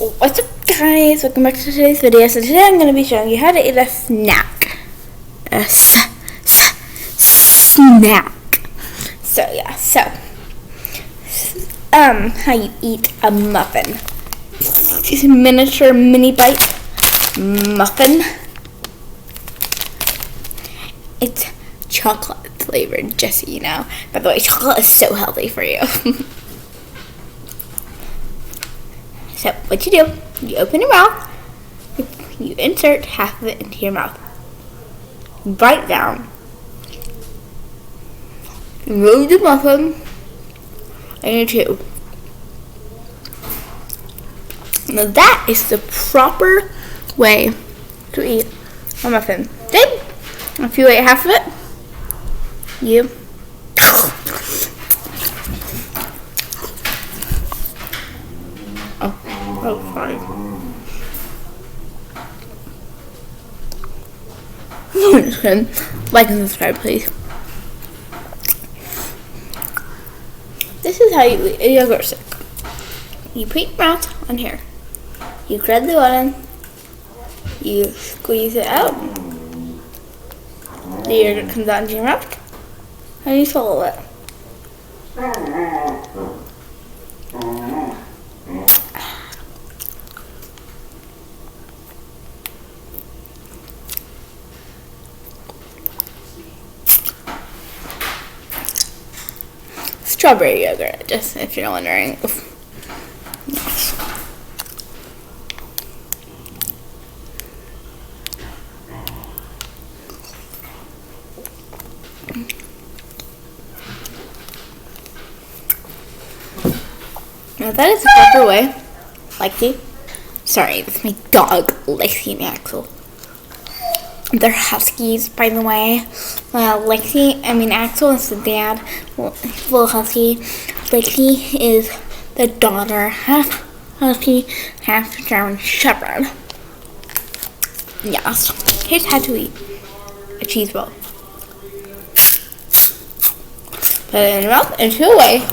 What's up, guys? Welcome back to today's video. So today I'm going to be showing you how to eat a snack. Snack. How you eat a muffin. It's a miniature mini bite muffin. It's chocolate flavored, just so you know. By the way, chocolate is so healthy for you. So what you do, you open your mouth, you insert half of it into your mouth. Bite down. Remove the muffin and you chew. Now that is the proper way to eat a muffin. Then, if you ate half of it, you sorry. Like and subscribe, please. This is how you eat a yogurt stick. You put your mouth on here. You grab the bottom. You squeeze it out. The yogurt comes out into your mouth. And you swallow it. Strawberry yogurt, just if you're wondering. Yes. Now that is the proper way. Lexi. Sorry, that's my dog, Lexi and Axel. They're huskies, by the way. Axel is the dad, little husky. Lexi is the daughter, half husky, half German Shepherd. Yes. Here's how to eat a cheese ball. Put it in your mouth and chew away.